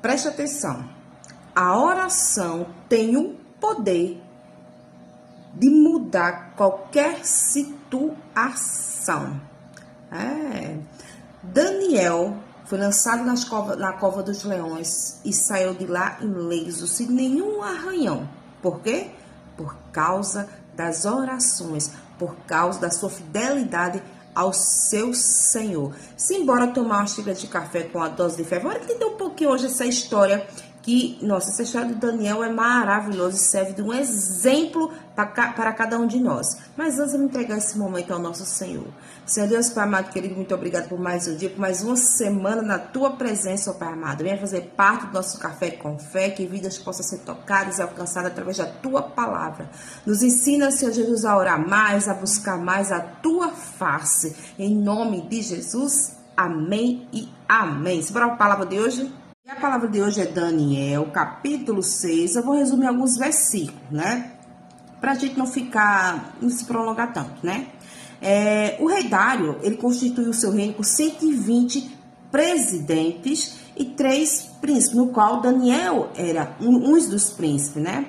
Preste atenção. A oração tem o poder de mudar qualquer situação. Daniel foi lançado na cova dos leões e saiu de lá ileso, sem nenhum arranhão. Por quê? Por causa das orações, por causa da sua fidelidade ao seu Senhor. Simbora tomar uma xícara de café com a dose de fé. Bora entender um pouquinho hoje essa história essa história de Daniel é maravilhosa e serve de um exemplo para cada um de nós. Mas antes de eu entregar esse momento ao nosso Senhor. Senhor Deus, Pai amado, querido, muito obrigado por mais um dia, por mais uma semana na Tua presença, ó Pai amado. Venha fazer parte do nosso café com fé, que vidas possam ser tocadas e alcançadas através da Tua palavra. Nos ensina, Senhor Jesus, a orar mais, a buscar mais a Tua face. Em nome de Jesus, amém e amém. Simbora a palavra de hoje? E a palavra de hoje é Daniel, capítulo 6. Eu vou resumir alguns versículos, né? Pra gente não se prolongar tanto, né? O rei Dário, ele constituiu o seu reino com 120 presidentes e 3 príncipes, no qual Daniel era um dos príncipes, né?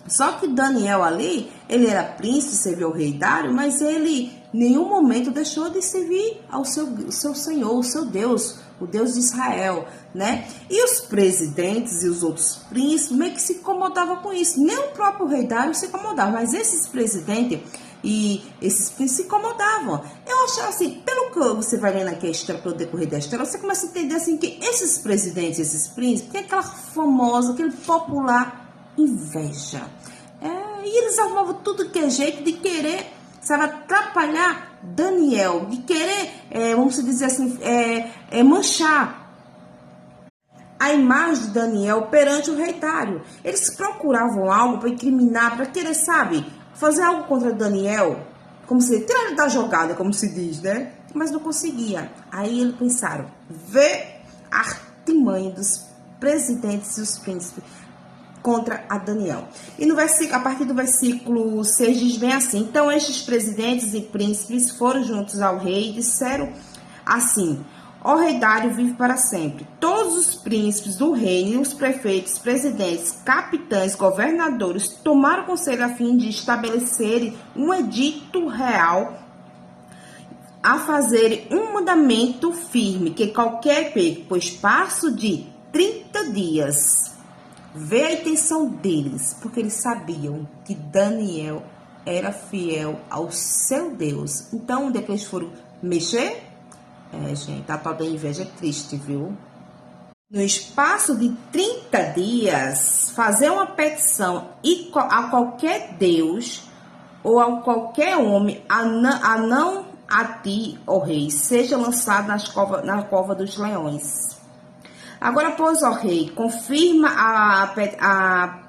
Só que Daniel ali, ele era príncipe, serviu ao rei Dário, mas ele em nenhum momento deixou de servir ao seu Senhor, o seu Deus, o Deus de Israel, né? E os presidentes e os outros príncipes meio que se incomodavam com isso. Nem o próprio rei Dário se incomodava, mas esses presidentes e esses príncipes se incomodavam. Eu achava assim, pelo que você vai lendo aqui a história, pelo decorrer da história, você começa a entender assim que esses presidentes, esses príncipes, tem aquela famosa, aquele popular inveja. E eles arrumavam tudo que é jeito de querer, sabe, atrapalhar Daniel, de querer, vamos dizer assim, manchar a imagem de Daniel perante o rei Dário. Eles procuravam algo para incriminar, para querer, sabe, fazer algo contra Daniel, como se tirar ele da jogada, como se diz, né? Mas não conseguia. Aí eles pensaram, vê a artimanha dos presidentes e os príncipes contra a Daniel. E a partir do versículo 6 diz bem assim: então estes presidentes e príncipes foram juntos ao rei e disseram assim: ó rei Dário vive para sempre. Todos os príncipes do reino, os prefeitos, presidentes, capitães, governadores tomaram conselho a fim de estabelecerem um edito real, a fazer um mandamento firme que qualquer por espaço de 30 dias. Vê a intenção deles, porque eles sabiam que Daniel era fiel ao seu Deus. Então, depois foram mexer. Gente, a tal da inveja é triste, viu? No espaço de 30 dias, fazer uma petição a qualquer Deus ou a qualquer homem, não a ti, ó rei, seja lançado na cova dos leões. Agora, pois, ó rei, confirma a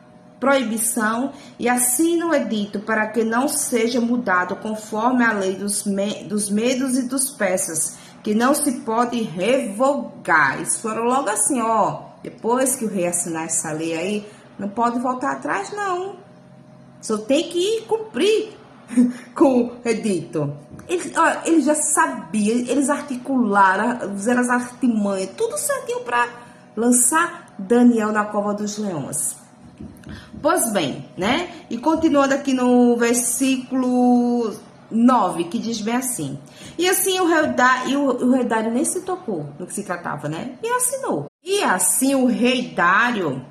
proibição e assina o edito para que não seja mudado conforme a lei dos medos e dos persas, que não se pode revogar. Eles foram logo assim, ó, depois que o rei assinar essa lei aí, não pode voltar atrás, não. Só tem que ir cumprir com o edito. Eles já sabiam, eles articularam, fizeram as artimanhas, tudo certinho para lançar Daniel na cova dos leões. Pois bem, né? E continuando aqui no versículo 9, que diz bem assim: e assim o rei Dário nem se tocou no que se tratava, né? E assinou. E assim o rei Dário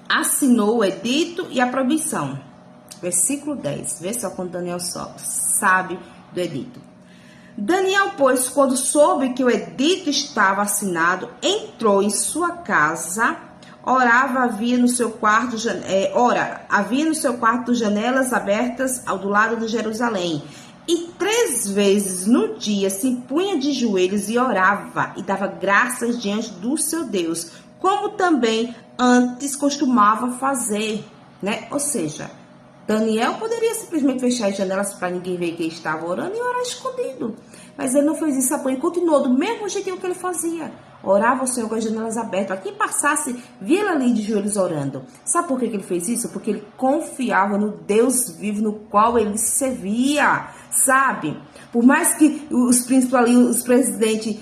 assinou o edito e a proibição. Versículo 10, vê só quando Daniel sabe do edito. Daniel, pois, quando soube que o edito estava assinado, entrou em sua casa, havia no seu quarto janelas abertas do lado de Jerusalém, e 3 vezes no dia se punha de joelhos e orava, e dava graças diante do seu Deus, como também antes costumava fazer, né? Ou seja, Daniel poderia simplesmente fechar as janelas para ninguém ver que ele estava orando e orar escondido. Mas ele não fez isso, ele continuou do mesmo jeitinho que ele fazia. Orava ao Senhor com as janelas abertas. Para quem passasse, via ele ali de joelhos orando. Sabe por que ele fez isso? Porque ele confiava no Deus vivo no qual ele servia, sabe? Por mais que os príncipes ali, os presidentes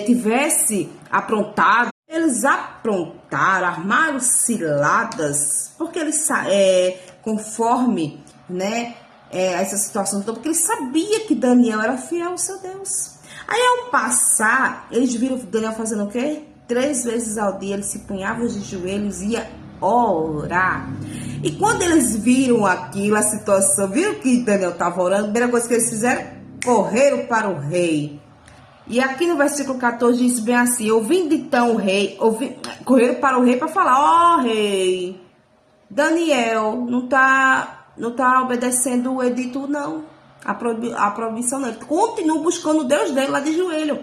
tivessem aprontado, Eles aprontaram, armaram ciladas, porque eles, conforme, né, essa situação toda, porque eles sabiam que Daniel era fiel ao seu Deus. Aí, ao passar, eles viram Daniel fazendo o quê? 3 vezes ao dia, ele se punhava de joelhos e ia orar. E quando eles viram aquilo, a situação, viram que Daniel estava orando, a primeira coisa que eles fizeram, correram para o rei. E aqui no versículo 14 diz bem assim: ouvindo então o rei, correram para o rei para falar: ó rei, Daniel não tá obedecendo o edito não, a proibição não, ele continua buscando o Deus dele lá de joelho.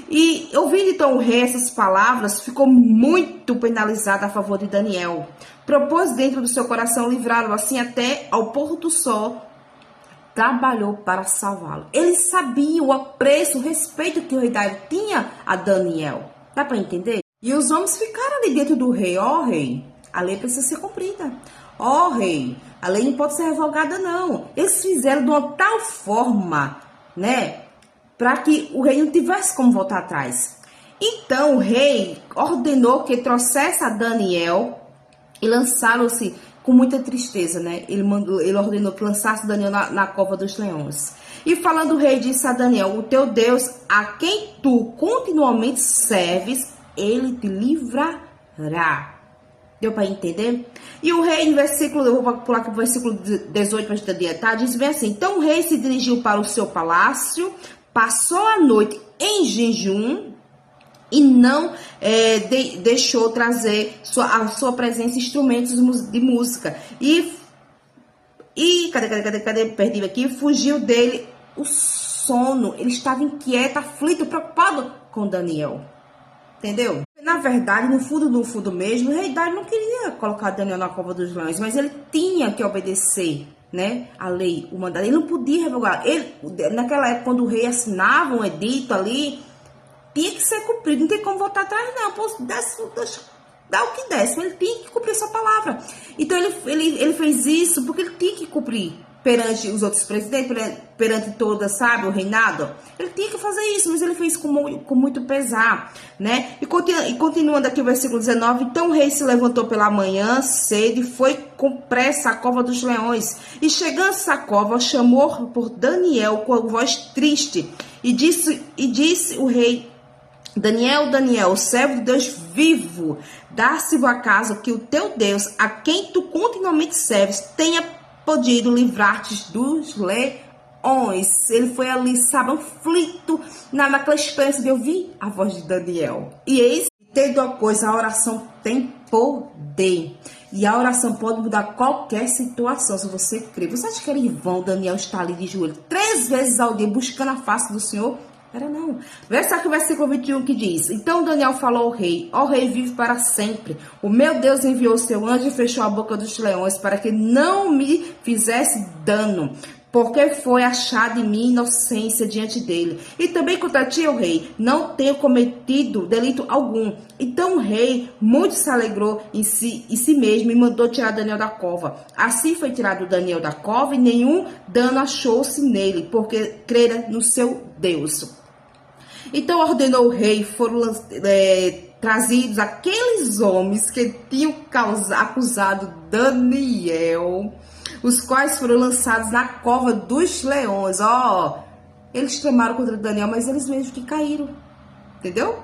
E ouvindo então o rei essas palavras, ficou muito penalizado a favor de Daniel. Propôs dentro do seu coração livrá-lo assim até ao pôr do sol. Trabalhou para salvá-lo. Ele sabia o apreço, o respeito que o rei Dário tinha a Daniel. Dá para entender? E os homens ficaram ali dentro do rei. Ó rei, a lei precisa ser cumprida. Ó rei, a lei não pode ser revogada não. Eles fizeram de uma tal forma, né, para que o rei não tivesse como voltar atrás. Então o rei ordenou que trouxesse a Daniel e lançaram-se com muita tristeza, né? Ele ordenou que lançasse Daniel na cova dos leões. E falando o rei, disse a Daniel: o teu Deus, a quem tu continuamente serves, ele te livrará. Deu para entender? E o rei, no versículo, eu vou pular aqui para o versículo 18 para a gente adiantar, diz bem assim: então o rei se dirigiu para o seu palácio, passou a noite em jejum, e não deixou trazer a sua presença instrumentos de música. E cadê? Perdi aqui. Fugiu dele o sono. Ele estava inquieto, aflito, preocupado com Daniel. Entendeu? Na verdade, no fundo mesmo, o rei Dário não queria colocar Daniel na cova dos leões, mas ele tinha que obedecer, né, a lei, o mandado. Ele não podia revogar. Naquela época, quando o rei assinava um edito ali, tinha que ser cumprido, não tem como voltar atrás não, dá o que desce, mas ele tinha que cumprir sua palavra. Então ele fez isso porque ele tinha que cumprir perante os outros presidentes, perante toda, sabe, o reinado. Ele tinha que fazer isso, mas ele fez com muito pesar, né? E continuando aqui o versículo 19, então o rei se levantou pela manhã cedo e foi com pressa à cova dos leões. E chegando à cova, chamou por Daniel com voz triste e disse o rei: Daniel, Daniel, servo de Deus vivo, dá-se o acaso que o teu Deus, a quem tu continuamente serves, tenha podido livrar-te dos leões. Ele foi ali, sabe, aflito, naquela esperança de ouvir a voz de Daniel. E eis, tendo uma coisa, a oração tem poder. E a oração pode mudar qualquer situação, se você crer. Você acha que era em vão Daniel estar ali de joelho 3 vezes ao dia buscando a face do Senhor? Era não. Versa aqui o versículo 21 que diz: então Daniel falou ao rei: ó rei, vive para sempre. O meu Deus enviou seu anjo e fechou a boca dos leões para que não me fizesse dano, porque foi achada em mim inocência diante dele. E também contra ti, ó rei, não tenho cometido delito algum. Então o rei muito se alegrou em si mesmo e mandou tirar Daniel da cova. Assim foi tirado Daniel da cova e nenhum dano achou-se nele, porque crera no seu Deus. Então ordenou o rei, foram trazidos aqueles homens que tinham acusado Daniel, os quais foram lançados na cova dos leões. Eles tramaram contra Daniel, mas eles mesmos que caíram, entendeu?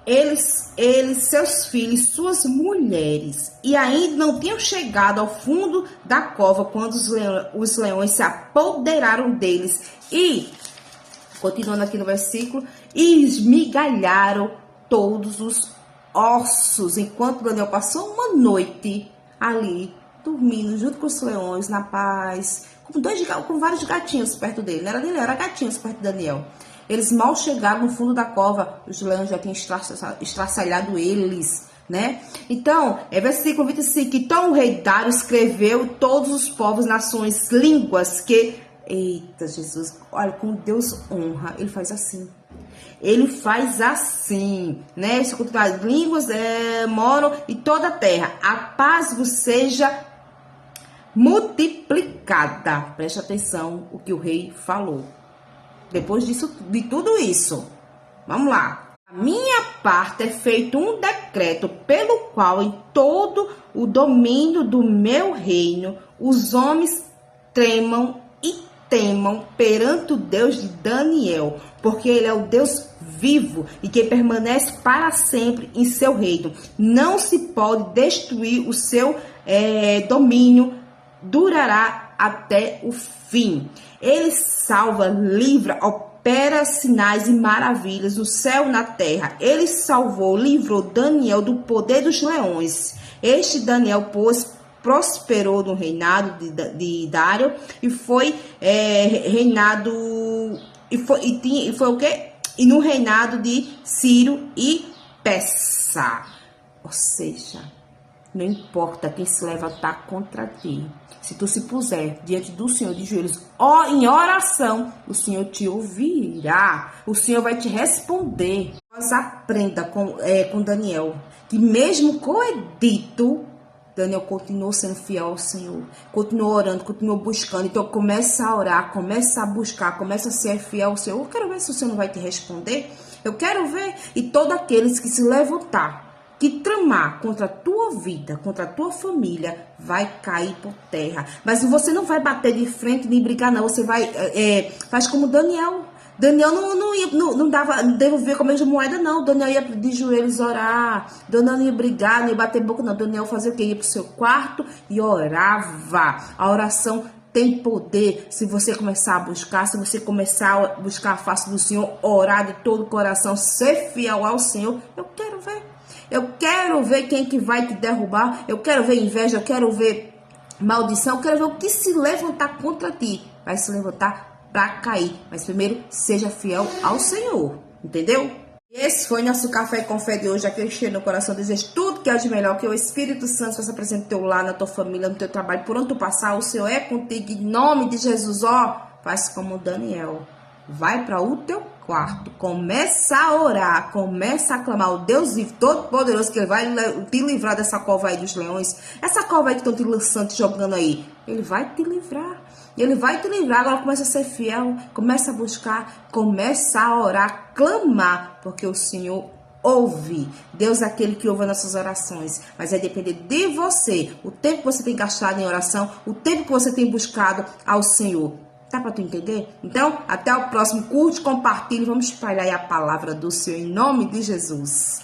Eles, seus filhos, suas mulheres, e ainda não tinham chegado ao fundo da cova quando os leões se apoderaram deles e, continuando aqui no versículo, e esmigalharam todos os ossos, enquanto Daniel passou uma noite ali, dormindo junto com os leões, na paz, com vários gatinhos perto dele. Não era dele, era gatinhos perto de Daniel. Eles mal chegaram no fundo da cova, os leões já tinham estraçalhado eles, né? Então, versículo 25, então o rei Dário escreveu todos os povos, nações, línguas que... Eita, Jesus, olha, com Deus honra, ele faz assim. Ele faz assim, né? Línguas moram em toda a terra. A paz vos seja multiplicada. Preste atenção o que o rei falou. Depois de tudo isso, vamos lá. A minha parte é feito um decreto pelo qual em todo o domínio do meu reino os homens tremam e temam perante o Deus de Daniel, porque ele é o Deus vivo e que permanece para sempre em seu reino. Não se pode destruir o seu domínio, durará até o fim. Ele salva, livra, opera sinais e maravilhas no céu e na terra. Ele salvou, livrou Daniel do poder dos leões. Este Daniel, pois, prosperou no reinado de Dário e foi reinado e foi o quê? E no reinado de Ciro e Peça. Ou seja, não importa quem se levantar contra ti. Se tu se puser diante do Senhor de joelhos em oração, o Senhor te ouvirá. O Senhor vai te responder. Mas aprenda com Daniel, que mesmo com o edito, Daniel continuou sendo fiel ao Senhor. Continuou orando, continuou buscando. Então começa a orar, começa a buscar, começa a ser fiel ao Senhor. Eu quero ver se o Senhor não vai te responder. Eu quero ver. E todos aqueles que se levantar, que tramar contra a tua vida, contra a tua família, vai cair por terra. Mas você não vai bater de frente nem brigar, não. Você vai, faz como Daniel. Daniel não dava, devolver com a mesma moeda, não. Daniel ia de joelhos orar. Daniel não ia brigar, não ia bater boca, não. Daniel fazia o quê? Ia pro seu quarto e orava. A oração tem poder se você começar a buscar, se você começar a buscar a face do Senhor, orar de todo o coração, ser fiel ao Senhor. Eu quero ver. Eu quero ver quem que vai te derrubar. Eu quero ver inveja, eu quero ver maldição. Eu quero ver o que se levantar contra ti. Vai se levantar para cair. Mas primeiro, seja fiel ao Senhor. Entendeu? Esse foi nosso Café com Fé de hoje. Aquele cheio no coração. Desejo tudo que é de melhor. Que o Espírito Santo faça presente no teu lar, na tua família, no teu trabalho. Por onde tu passar, o Senhor é contigo. Em nome de Jesus, faz como Daniel. Vai para o teu quarto, começa a orar, começa a clamar o Deus vivo, todo poderoso, que ele vai te livrar dessa cova aí dos leões, essa cova aí que estão te lançando, te jogando aí. Ele vai te livrar, ele vai te livrar. Agora começa a ser fiel, começa a buscar, começa a orar, clamar, porque o Senhor ouve. Deus é aquele que ouve as nossas orações, mas vai depender de você, o tempo que você tem gastado em oração, o tempo que você tem buscado ao Senhor. Tá para tu entender? Então, até o próximo. Curte, compartilhe. Vamos espalhar aí a palavra do Senhor em nome de Jesus.